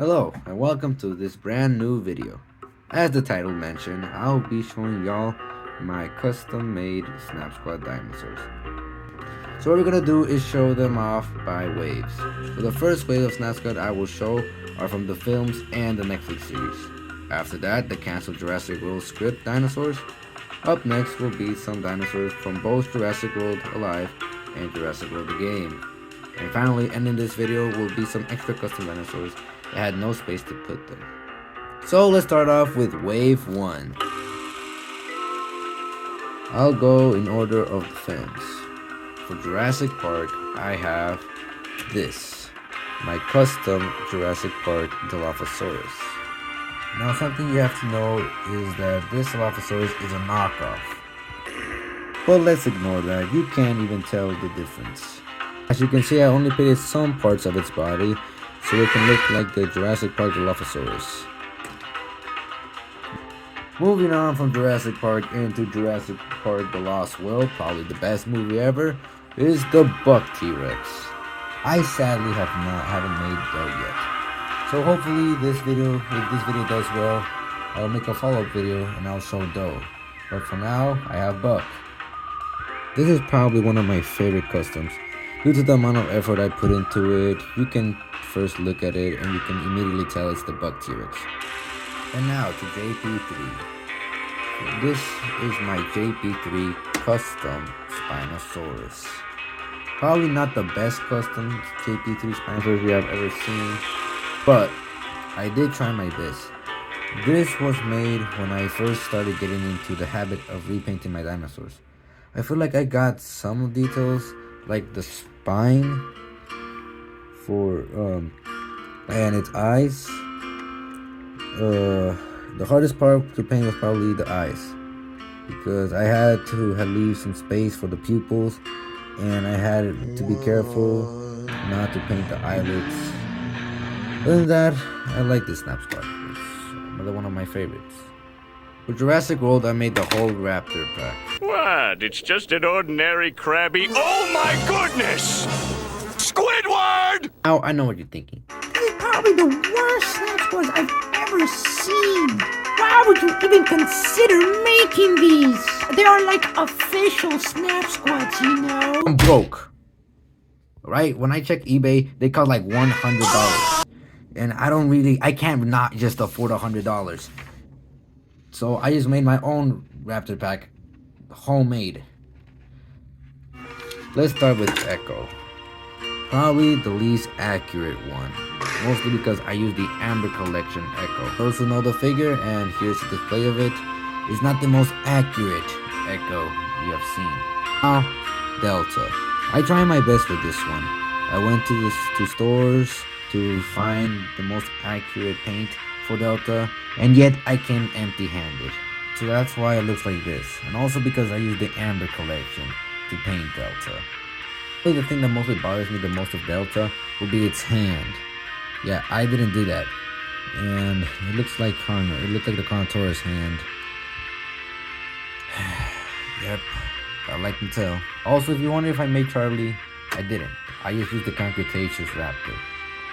Hello and welcome to this brand new video. As the title mentioned, I'll be showing y'all my custom made Snap Squad dinosaurs. So what we're gonna do is show them off by waves. So the first wave of Snap Squad I will show are from the films and the Netflix series. After that, the canceled Jurassic World script dinosaurs. Up next will be some dinosaurs from both Jurassic World Alive and Jurassic World the game. And finally, ending this video will be some extra custom dinosaurs that had no space to put them. So let's start off with wave 1. I'll go in order of defense. For Jurassic Park, I have this, my custom Jurassic Park Dilophosaurus. Now something you have to know is that this Dilophosaurus is a knockoff. But let's ignore that, you can't even tell the difference. As you can see, I only painted some parts of its body so it can look like the Jurassic Park Dilophosaurus. Moving on from Jurassic Park into Jurassic Park The Lost World, probably the best movie ever, is the Buck T-Rex. I sadly haven't made Doe yet. So hopefully if this video does well, I'll make a follow-up video and I'll show Doe. But for now, I have Buck. This is probably one of my favorite customs. Due to the amount of effort I put into it, you can first look at it and you can immediately tell it's the Buck T-Rex. And now to JP3. This is my JP3 custom Spinosaurus. Probably not the best custom JP3 Spinosaurus we have ever seen, but I did try my best. This was made when I first started getting into the habit of repainting my dinosaurs. I feel like I got some details like the spine for and its eyes. The hardest part to paint was probably the eyes, because I had to leave some space for the pupils and I had to be careful not to paint the eyelids. Other than that, I like this Snap Squad. It's another one of my favorites. For Jurassic World, I made the whole raptor pack. What? It's just an ordinary crabby. Oh my goodness! Squidward! Now, I know what you're thinking. This is probably the worst Snap Squads I've ever seen. Why would you even consider making these? They are like official Snap Squads, you know? I'm broke. Right? When I check eBay, they cost like $100. And I can't not just afford $100. So I just made my own raptor pack, homemade. Let's start with Echo. Probably the least accurate one, mostly because I use the Amber Collection Echo. Those who know the figure, and here's a display of it, is not the most accurate Echo you have seen. Now, Delta. I try my best with this one. I went to stores to find the most accurate paint for Delta, and yet I came empty-handed. So that's why it looks like this, and also because I used the Amber Collection to paint Delta. The thing that mostly bothers me the most of Delta will be its hand. Yeah, I didn't do that, and it looks like the Carnotaurus hand. Yep, I like to tell. Also, if you wonder if I made Charlie, I didn't. I just used the Concretaceous Raptor.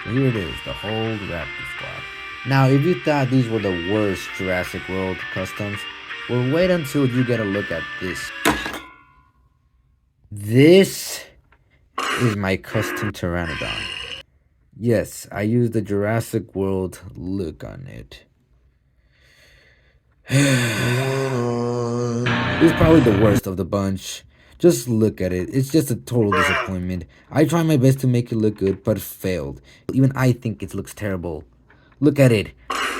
So here it is, the whole Raptor squad. Now, if you thought these were the worst Jurassic World customs, well, wait until you get a look at this. This is my custom Pteranodon. Yes, I used the Jurassic World look on it. It's probably the worst of the bunch. Just look at it. It's just a total disappointment. I tried my best to make it look good, but failed. Even I think it looks terrible. Look at it.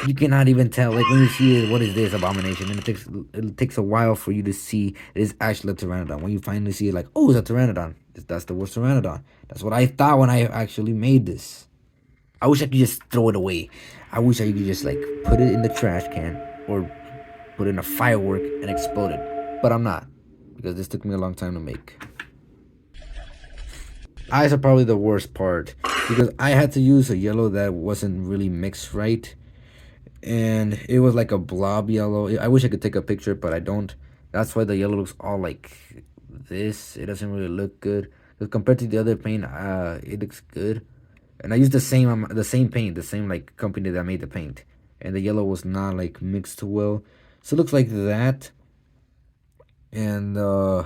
You cannot even tell. Like when you see it, what is this abomination? And it takes a while for you to see it is actually a Pteranodon. When you finally see it, like, oh, it's a Pteranodon. That's the worst Pteranodon. That's what I thought when I actually made this. I wish I could just throw it away. I wish I could just like put it in the trash can or put it in a firework and explode it. But I'm not, because this took me a long time to make. Eyes are probably the worst part, because I had to use a yellow that wasn't really mixed right, and it was like a blob yellow. I wish I could take a picture, but I don't. That's why the yellow looks all like this. It doesn't really look good, because compared to the other paint, it looks good. and I used the same paint, the same like company that made the paint, and the yellow was not like mixed too well, so it looks like that. And I'm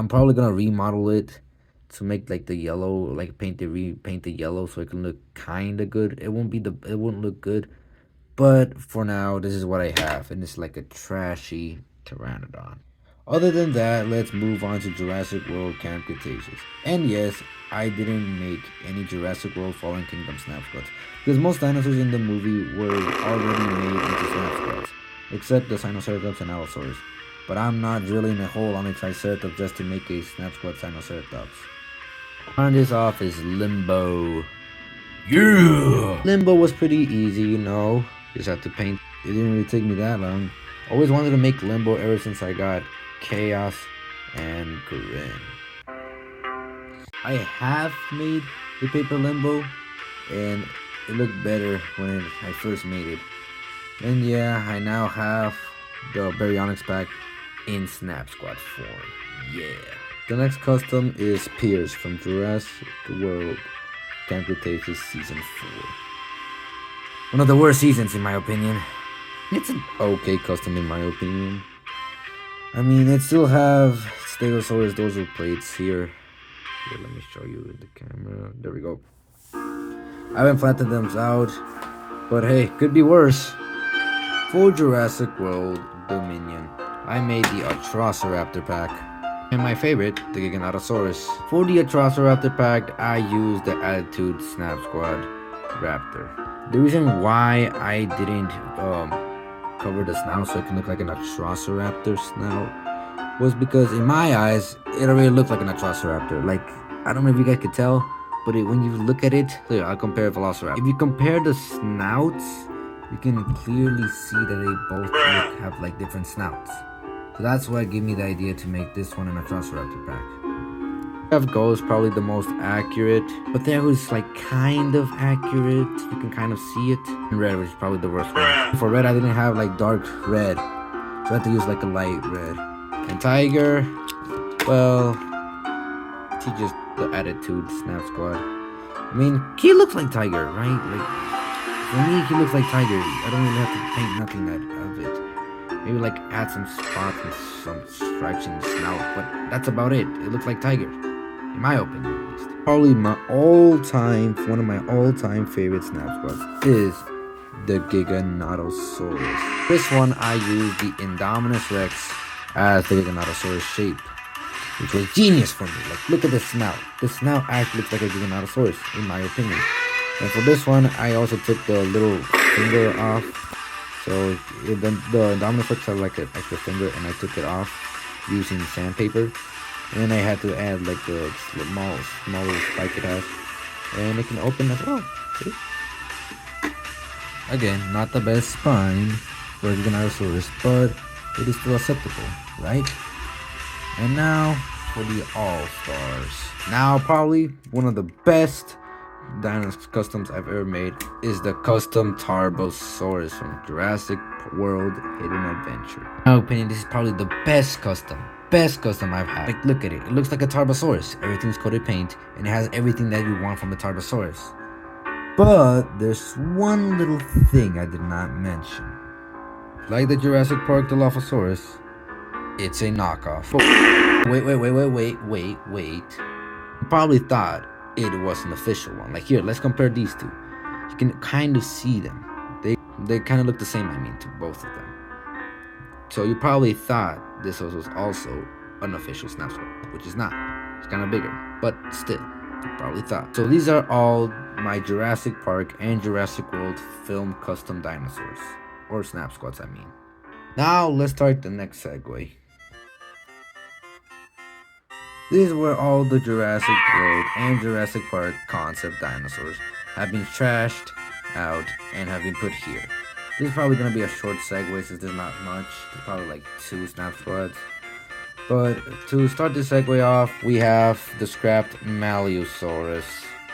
probably gonna remodel it to make like the yellow, like repaint the yellow so it can look kind of good. It won't look good, but for now this is what I have, and it's like a trashy pteranodon. Other than that, let's move on to Jurassic World Camp Cretaceous. And yes, I didn't make any Jurassic World Fallen Kingdom snapshots because most dinosaurs in the movie were already made into snapshots, except the Sinoceratops and Allosaurus. But I'm not drilling a hole on a Triceratops just to make a snapshot Sinoceratops. Starting this off is Limbo. Yeah! Limbo was pretty easy, you know. Just had to paint. It didn't really take me that long. Always wanted to make Limbo ever since I got Chaos and Corinne. I have made the paper Limbo, and it looked better when I first made it. And yeah, I now have the Baryonyx pack in Snap Squad form. Yeah. The next custom is Pierce from Jurassic World Camp Cretaceous Season 4. One of the worst seasons in my opinion. It's an okay custom in my opinion. I mean, it still have Stegosaurus dorsal plates here. Here, let me show you in the camera. There we go. I haven't flattened them out, but hey, could be worse. For Jurassic World Dominion, I made the Atrociraptor pack. And my favorite, the Giganotosaurus. For the Atrociraptor pack, I used the Attitude Snap Squad Raptor. The reason why I didn't cover the snout so it can look like an Atrociraptor snout was because in my eyes, it already looked like an Atrociraptor. Like, I don't know if you guys could tell, but when you look at it, here, I'll compare Velociraptor. If you compare the snouts, you can clearly see that they both have like different snouts. So that's what gave me the idea to make this one an Atrociraptor pack. Gold is probably the most accurate, but there was like kind of accurate. You can kind of see it. And red, which is probably the worst one. For red, I didn't have like dark red, so I had to use like a light red. And Tiger, well, he just the Attitude Snap Squad. I mean, he looks like Tiger, right? Like for me, he looks like Tiger. I don't really have to paint nothing out of it. Maybe like add some spots and some stripes in the snout, but that's about it. It looks like Tiger. In my opinion, at least. Probably one of my all-time favorite snap squads is the Giganotosaurus. This one, I used the Indominus Rex as the Giganotosaurus shape, which was genius for me. Like, look at the snout. The snout actually looks like a Giganotosaurus, in my opinion. And for this one, I also took the little finger off. So the Indominus Rex had like an extra finger, and I took it off using sandpaper. And then I had to add like the smaller spike it has. And it can open as well. See? Again, not the best spine for a Giganotosaurus, but it is still acceptable, right? And now for the All-Stars. Now probably one of the best dinosaur customs I've ever made is the custom Tarbosaurus from Jurassic World Hidden Adventure. In my opinion, this is probably the best custom I've had. Like, look at it. It looks like a Tarbosaurus. Everything's coated paint, and it has everything that you want from a Tarbosaurus. But there's one little thing I did not mention. Like the Jurassic Park Dilophosaurus, it's a knockoff. Wait. You probably thought it was an official one. Like, here, let's compare these two. You can kind of see them. They kind of look the same, I mean, to both of them. So you probably thought this was also an official snapshot, which is not. It's kind of bigger, but still, you probably thought. So these are all my Jurassic Park and Jurassic World film custom dinosaurs, or snap squads, I mean. Now let's start the next segue. This is where all the Jurassic World and Jurassic Park concept dinosaurs have been trashed out and have been put here. This is probably going to be a short segue since there's not much. There's probably like 2 snap squads. But to start this segue off, we have the scrapped Maliosaurus.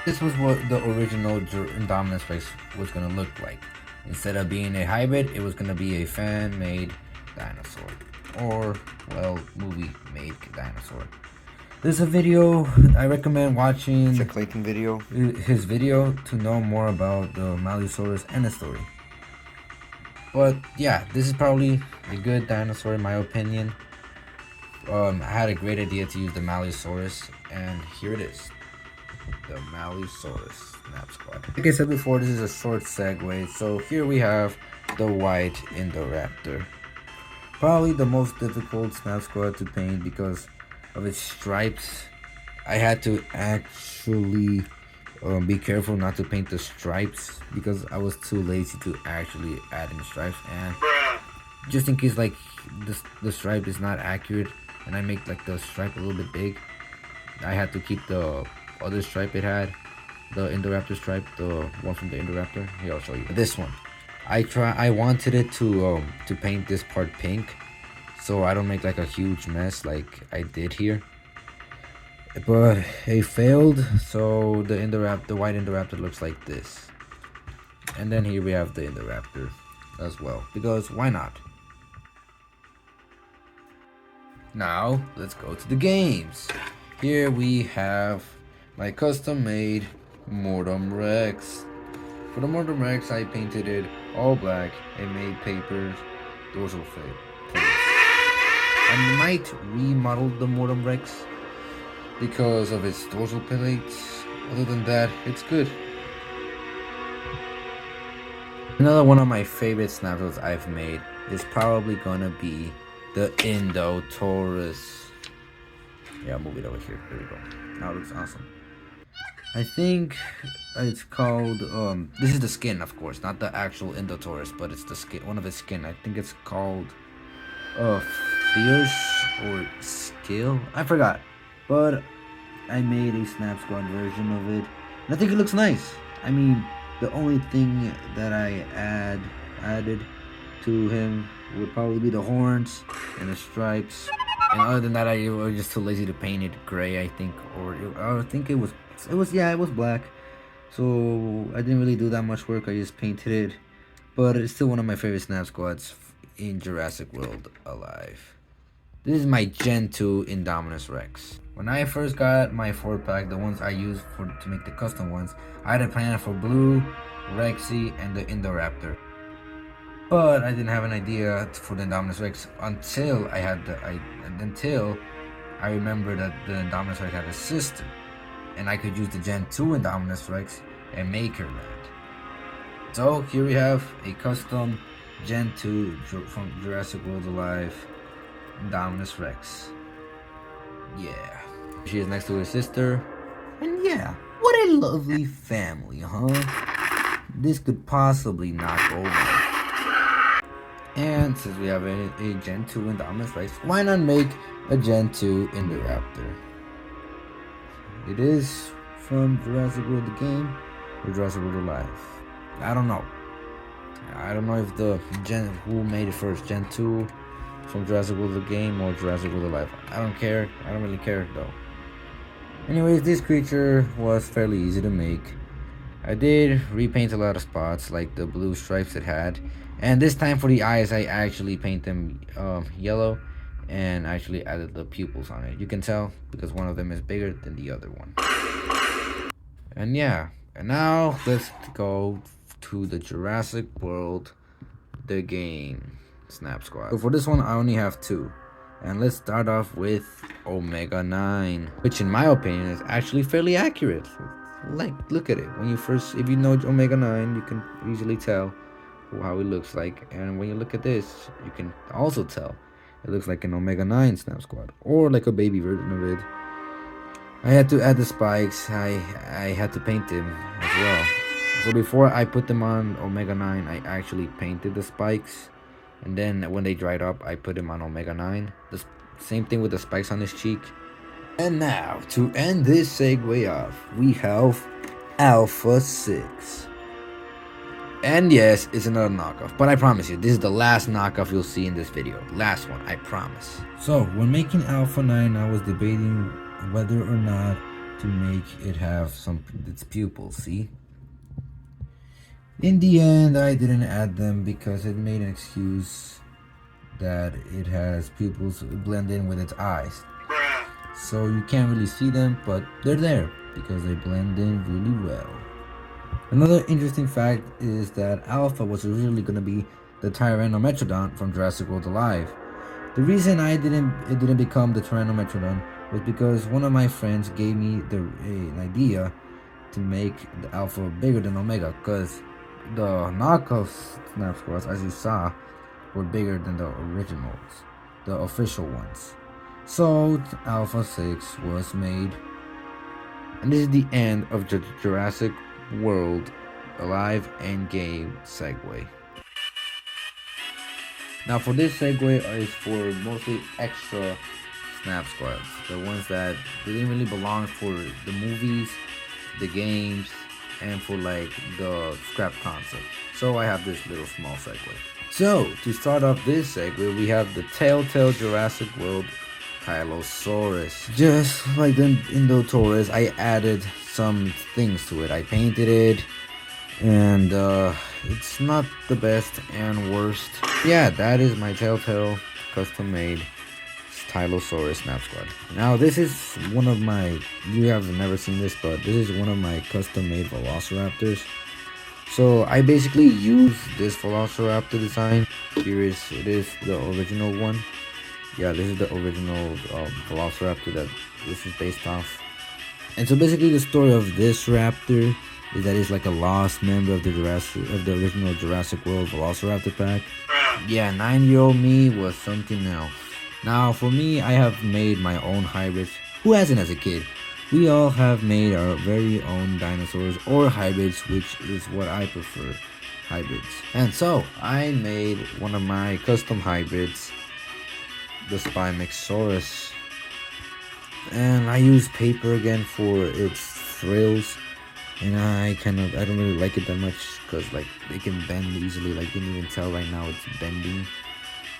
This was what the original Indominus Rex was going to look like. Instead of being a hybrid, it was going to be a fan-made dinosaur. Or, well, movie-made dinosaur. There's a video I recommend watching. It's a Clayton video. His video to know more about the Mallosaurus and the story. But yeah, this is probably a good dinosaur in my opinion. I had a great idea to use the Mallosaurus, and here it is. The Mallosaurus Snap Squad. Like I said before, this is a short segue. So here we have the white Indoraptor. Probably the most difficult Snap Squad to paint because of its stripes. I had to actually be careful not to paint the stripes because I was too lazy to actually add in stripes, and just in case like the stripe is not accurate and I make like the stripe a little bit big, I had to keep the other stripe it had, the Indoraptor stripe, the one from the Indoraptor. Here, I'll show you this one. I wanted it to paint this part pink so I don't make like a huge mess like I did here, but it failed. So the white Indoraptor looks like this, and then here we have the Indoraptor as well, because why not? Now let's go to the games. Here we have my custom made Mortem Rex. For the Mortem Rex, I painted it all black and made papers dorsal plates. I might remodel the Mortem Rex because of its dorsal plates. Other than that, it's good. Another one of my favorite snapshots I've made is probably gonna be the Indotaurus. Yeah, I'll move it over here. There we go. Now it looks awesome. I think it's called this is the skin, of course, not the actual Indotaurus, but it's the skin, one of its skin. I think it's called Fierce or Skill. I forgot. But I made a Snap Squad version of it, and I think it looks nice. I mean, the only thing that I added to him would probably be the horns and the stripes. And other than that, I was just too lazy to paint it gray, I think, or I think it was black. So I didn't really do that much work. I just painted it, but it's still one of my favorite Snap Squads in Jurassic World alive. This is my Gen 2 Indominus Rex. When I first got my 4-pack, the ones I used to make the custom ones, I had a plan for Blue, Rexy, and the Indoraptor. But I didn't have an idea for the Indominus Rex until I remembered that the Indominus Rex had a sister, and I could use the Gen 2 Indominus Rex and make her that. So here we have a custom Gen 2 from Jurassic World Alive Indominus Rex. Yeah. She is next to her sister. And yeah, what a lovely family, huh? This could possibly not go wrong. And since we have a Gen 2 Indominus Rex, why not make a Gen 2 Indoraptor? It is from Jurassic World the game or Jurassic World Alive. I don't know. I don't know if the who made it first, Gen 2 from Jurassic World the game or Jurassic World Alive. I don't care. I don't really care though. Anyways, this creature was fairly easy to make. I did repaint a lot of spots like the blue stripes it had, and this time for the eyes I actually paint them yellow and actually added the pupils on it. You can tell because one of them is bigger than the other one. And yeah, and now let's go to the Jurassic World the game Snap Squad. So for this one I only have 2. And let's start off with Omega 9, which in my opinion is actually fairly accurate. Like, look at it. If you know Omega 9, you can easily tell how it looks like. And when you look at this, you can also tell it looks like an Omega 9 Snap Squad, or like a baby version of it. I had to add the spikes. I had to paint them as well. So before I put them on Omega 9, I actually painted the spikes. And then when they dried up, I put him on Omega 9. The same thing with the spikes on his cheek. And now, to end this segue off, we have Alpha 6. And yes, it's another knockoff. But I promise you, this is the last knockoff you'll see in this video. Last one, I promise. So, when making Alpha 9, I was debating whether or not to make it have its pupils, see? In the end, I didn't add them because it made an excuse that it has pupils blend in with its eyes. so you can't really see them, but they're there because they blend in really well. Another interesting fact is that Alpha was originally going to be the Tyrannometrodon from Jurassic World Alive. The reason it didn't become the Tyrannometrodon was because one of my friends gave me an idea to make the Alpha bigger than Omega, because the knockoff Snap Squads, as you saw, were bigger than the originals, the official ones. So Alpha 6 was made, and this is the end of Jurassic World Alive Endgame segue. Now for this segue is for mostly extra Snap Squads, the ones that didn't really belong for the movies, the games, and for like the scrap concept. So I have this little small segue. So to start off this segue, we have the Telltale Jurassic World Tylosaurus. Just like the Indotaurus, I added some things to it. I painted it, and it's not the best and worst. Yeah, that is my Telltale custom made Tylosaurus Snap Squad. Now this is one of my, you have never seen this, but this is one of my custom made Velociraptors. So I basically use this Velociraptor design. Here it is the original one. Yeah, this is the original Velociraptor that this is based off. And so basically the story of this raptor is that it's like a lost member of the original Jurassic World Velociraptor pack. Yeah, 9-year-old me was something else. Now for me, I have made my own hybrids. Who hasn't as a kid? We all have made our very own dinosaurs or hybrids, which is what I prefer, hybrids. And so I made one of my custom hybrids, the Spinosaurus. And I use paper again for its frills. And I don't really like it that much because like they can bend easily. Like you can even tell right now it's bending.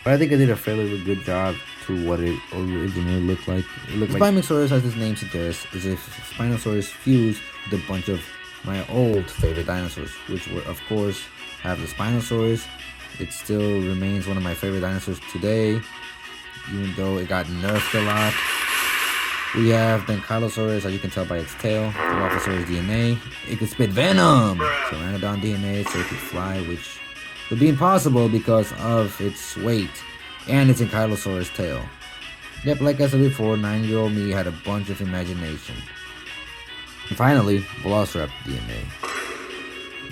But I think I did a fairly good job to what it originally looked like. Spinosaurus, as its name suggests, is a Spinosaurus fused with a bunch of my old favorite dinosaurs, which were, of course, have the Spinosaurus. It still remains one of my favorite dinosaurs today, even though it got nerfed a lot. We have the Ankylosaurus, as you can tell by its tail, the Dilophosaurus DNA. It could spit venom, Pteranodon DNA, so it could fly, which would be impossible because of its weight and its Ankylosaurus tail. Yep, like I said before, 9-year-old me had a bunch of imagination. And finally, Velociraptor DNA.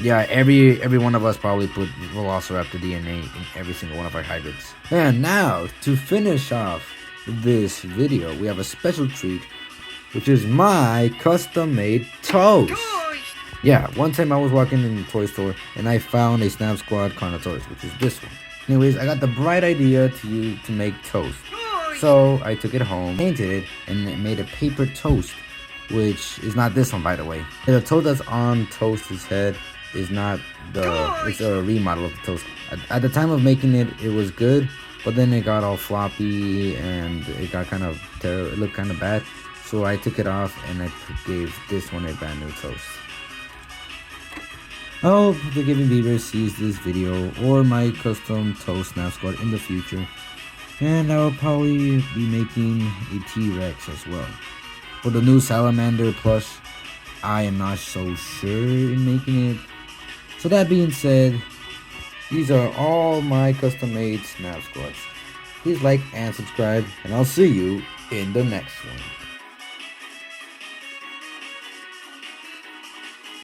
Yeah, every one of us probably put Velociraptor DNA in every single one of our hybrids. And now, to finish off this video, we have a special treat, which is my custom-made toast. Yeah, one time I was walking in the toy store and I found a Snap Squad Carnotaurus, which is this one. Anyways, I got the bright idea to make toast. So I took it home, painted it, and made a paper toast, which is not this one, by the way. The toast that's on Toast's head is not it's a remodel of the toast. At the time of making it, it was good, but then it got all floppy and it got it looked kind of bad. So I took it off and I gave this one a brand new toast. I hope the Giving Beaver sees this video or my custom toast Snap Squad in the future. And I will probably be making a T-Rex as well. For the new Salamander plush, I am not so sure in making it. So that being said, these are all my custom made Snap Squads. Please like and subscribe, and I'll see you in the next one.